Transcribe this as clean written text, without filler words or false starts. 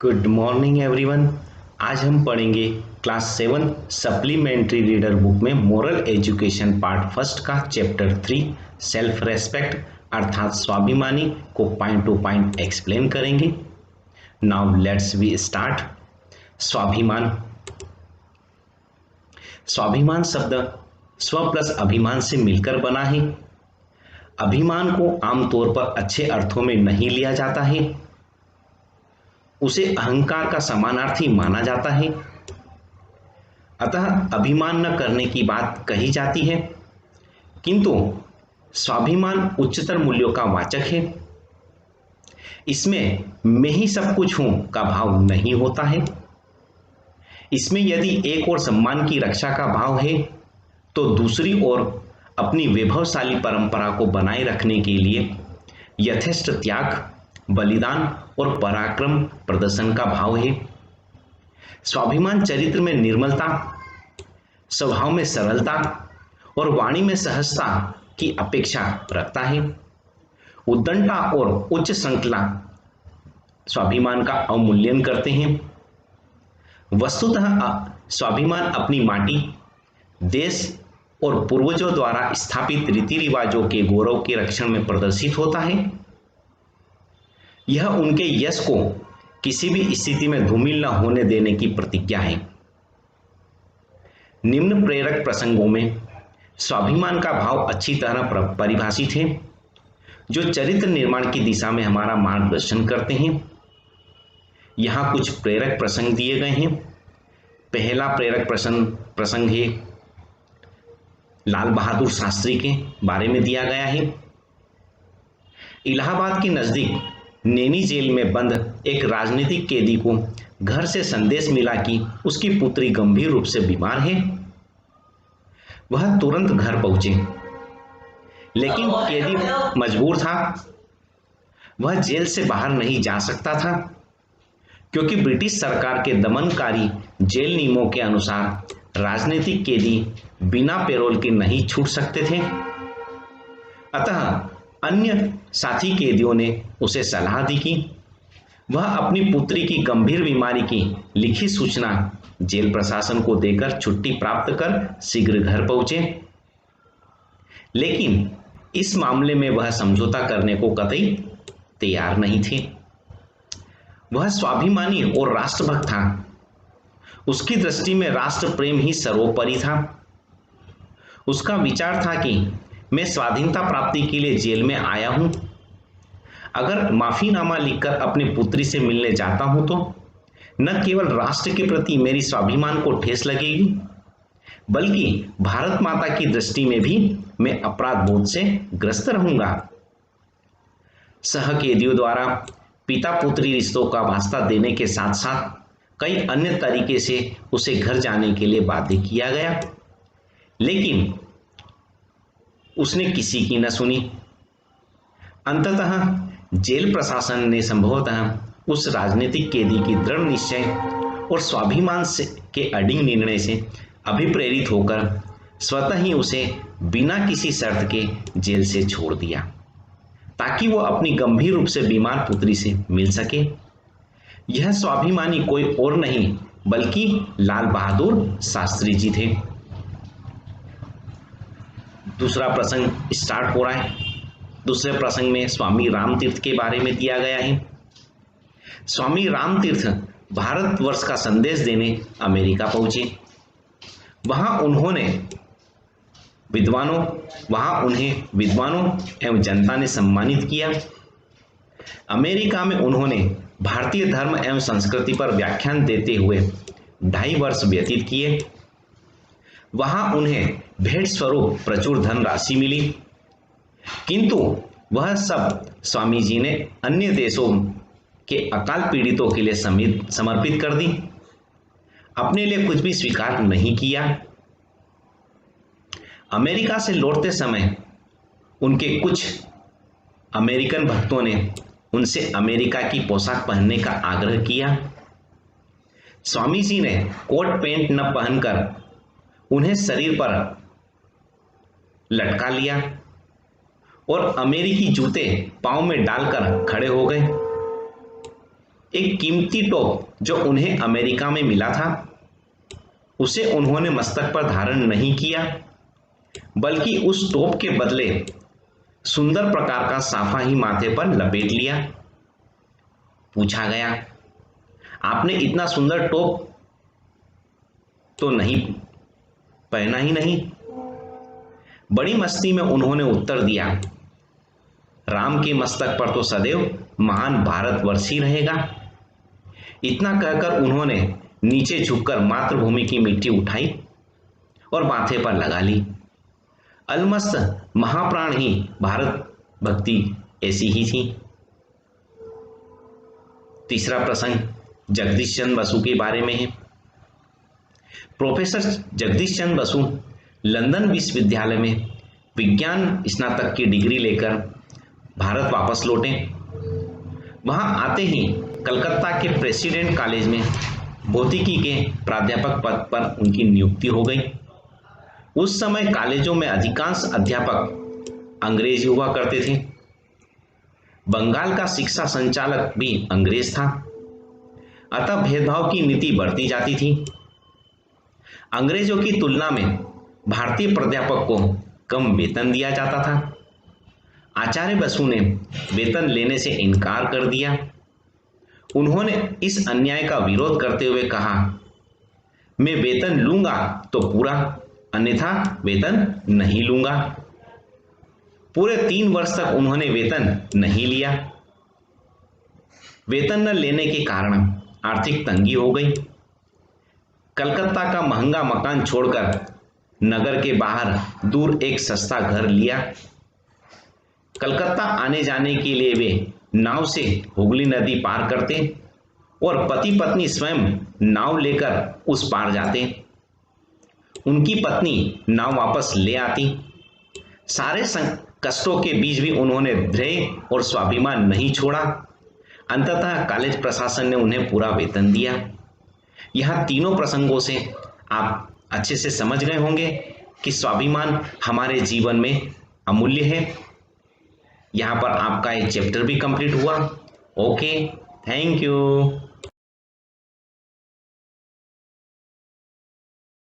Good morning everyone. आज हम पढ़ेंगे क्लास 7 सप्लीमेंट्री रीडर बुक में मोरल एजुकेशन पार्ट फर्स्ट का चैप्टर 3 सेल्फ रेस्पेक्ट अर्थात स्वाभिमानी को पॉइंट टू पॉइंट एक्सप्लेन करेंगे। Now let's we start. स्वाभिमान। स्वाभिमान शब्द स्व प्लस अभिमान से मिलकर बना है। अभिमान को आमतौर पर अच्छे अर्थों में नहीं लिया जाता है, उसे अहंकार का समानार्थी माना जाता है। अतः अभिमान न करने की बात कही जाती है, किंतु स्वाभिमान उच्चतर मूल्यों का वाचक है। इसमें मैं ही सब कुछ हूं का भाव नहीं होता है। इसमें यदि एक ओर सम्मान की रक्षा का भाव है, तो दूसरी ओर अपनी वैभवशाली परंपरा को बनाए रखने के लिए यथेष्ट त्याग, बलिदान और पराक्रम प्रदर्शन का भाव है। स्वाभिमान चरित्र में निर्मलता, स्वभाव में सरलता और वाणी में सहजता की अपेक्षा रखता है। उद्दंडता और उच्च श्रृंखला स्वाभिमान का अवमूल्यन करते हैं। वस्तुतः स्वाभिमान अपनी माटी, देश और पूर्वजों द्वारा स्थापित रीति रिवाजों के गौरव के रक्षण में प्रदर्शित होता है। यह उनके यश को किसी भी स्थिति में धूमिल न होने देने की प्रतिज्ञा है। निम्न प्रेरक प्रसंगों में स्वाभिमान का भाव अच्छी तरह परिभाषित है, जो चरित्र निर्माण की दिशा में हमारा मार्गदर्शन करते हैं। यहाँ कुछ प्रेरक प्रसंग दिए गए हैं। पहला प्रेरक प्रसंग है लाल बहादुर शास्त्री के बारे में दिया गया है। इलाहाबाद के नजदीक नैनी जेल में बंद एक राजनीतिक कैदी को घर से संदेश मिला कि उसकी पुत्री गंभीर रूप से बीमार है। वह तुरंत घर पहुंचे, लेकिन कैदी मजबूर था। वह जेल से बाहर नहीं जा सकता था, क्योंकि ब्रिटिश सरकार के दमनकारी जेल नियमों के अनुसार राजनीतिक कैदी बिना पैरोल के नहीं छूट सकते थे। अतः अन्य साथी कैदियों ने उसे सलाह दी कि वह अपनी पुत्री की गंभीर बीमारी की लिखित सूचना जेल प्रशासन को देकर छुट्टी प्राप्त कर शीघ्र घर पहुंचे। लेकिन इस मामले में वह समझौता करने को कतई तैयार नहीं थे। वह स्वाभिमानी और राष्ट्रभक्त था। उसकी दृष्टि में राष्ट्र प्रेम ही सर्वोपरि था। उसका विचार था कि मैं स्वाधीनता प्राप्ति के लिए जेल में आया हूं। अगर माफीनामा लिखकर अपनी पुत्री से मिलने जाता हूं तो न केवल राष्ट्र के प्रति मेरी स्वाभिमान को ठेस लगेगी, बल्कि भारत माता की दृष्टि में भी मैं अपराध बोध से ग्रस्त रहूंगा। सहकैदियों द्वारा पिता पुत्री रिश्तों का वास्ता देने के साथ साथ कई अन्य तरीके से उसे घर जाने के लिए बाध्य किया गया, लेकिन उसने किसी की न सुनी। अंततः जेल प्रशासन ने संभवतः उस राजनीतिक कैदी की दृढ़ निश्चय और स्वाभिमान से के अडिग निर्णय से अभिप्रेरित होकर स्वतः ही उसे बिना किसी शर्त के जेल से छोड़ दिया, ताकि वो अपनी गंभीर रूप से बीमार पुत्री से मिल सके। यह स्वाभिमानी कोई और नहीं बल्कि लाल बहादुर शास्त्री जी थे। दूसरा प्रसंग स्टार्ट हो रहा है। दूसरे प्रसंग में स्वामी रामतीर्थ के बारे में दिया गया है। स्वामी रामतीर्थ भारतवर्ष का संदेश देने अमेरिका पहुंचे। वहां उन्हें विद्वानों एवं जनता ने सम्मानित किया। अमेरिका में उन्होंने भारतीय धर्म एवं संस्कृति पर व्याख्यान देते हुए 2.5 वर्ष व्यतीत किए। वहां उन्हें भेंट स्वरूप प्रचुर धनराशि मिली, किंतु वह सब स्वामी जी ने अन्य देशों के अकाल पीड़ितों के लिए समर्पित कर दी। अपने लिए कुछ भी स्वीकार नहीं किया। अमेरिका से लौटते समय उनके कुछ अमेरिकन भक्तों ने उनसे अमेरिका की पोशाक पहनने का आग्रह किया। स्वामी जी ने कोट पैंट न पहनकर उन्हें शरीर पर लटका लिया और अमेरिकी जूते पांव में डालकर खड़े हो गए। एक कीमती टोप जो उन्हें अमेरिका में मिला था उसे उन्होंने मस्तक पर धारण नहीं किया, बल्कि उस टोप के बदले सुंदर प्रकार का साफा ही माथे पर लपेट लिया। पूछा गया, आपने इतना सुंदर टोप तो नहीं पहना ही नहीं? बड़ी मस्ती में उन्होंने उत्तर दिया, राम के मस्तक पर तो सदैव महान भारतवर्ष ही रहेगा। इतना कहकर उन्होंने नीचे झुककर मातृभूमि की मिट्टी उठाई और माथे पर लगा ली। अलमस्त महाप्राण ही भारत भक्ति ऐसी ही थी। तीसरा प्रसंग जगदीश चंद्र बसु के बारे में है। प्रोफेसर जगदीश चंद्र बसु लंदन विश्वविद्यालय में विज्ञान स्नातक की डिग्री लेकर भारत वापस लौटे। वहां आते ही कलकत्ता के प्रेसिडेंट कॉलेज में भौतिकी के प्राध्यापक पद पर उनकी नियुक्ति हो गई। उस समय कॉलेजों में अधिकांश अध्यापक अंग्रेज हुआ करते थे। बंगाल का शिक्षा संचालक भी अंग्रेज था, अतः भेदभाव की नीति बढ़ती जाती थी। अंग्रेजों की तुलना में भारतीय प्राध्यापक को कम वेतन दिया जाता था। आचार्य बसु ने वेतन लेने से इनकार कर दिया। उन्होंने इस अन्याय का विरोध करते हुए कहा, मैं वेतन लूंगा तो पूरा, अन्यथा वेतन नहीं लूंगा। पूरे 3 वर्ष तक उन्होंने वेतन नहीं लिया। वेतन न लेने के कारण आर्थिक तंगी हो गई। कलकत्ता का महंगा मकान छोड़कर नगर के बाहर दूर एक सस्ता घर लिया। कलकत्ता आने जाने के लिए वे नाव से हुगली नदी पार करते और पति पत्नी स्वयं नाव लेकर उस पार जाते। उनकी पत्नी नाव वापस ले आती। सारे कष्टों के बीच भी उन्होंने धैर्य और स्वाभिमान नहीं छोड़ा। अंततः कॉलेज प्रशासन ने उन्हें पूरा वेतन दिया। यह तीनों प्रसंगों से आप अच्छे से समझ गए होंगे कि स्वाभिमान हमारे जीवन में अमूल्य है। यहाँ पर आपका एक चैप्टर भी कंप्लीट हुआ। Okay, thank you.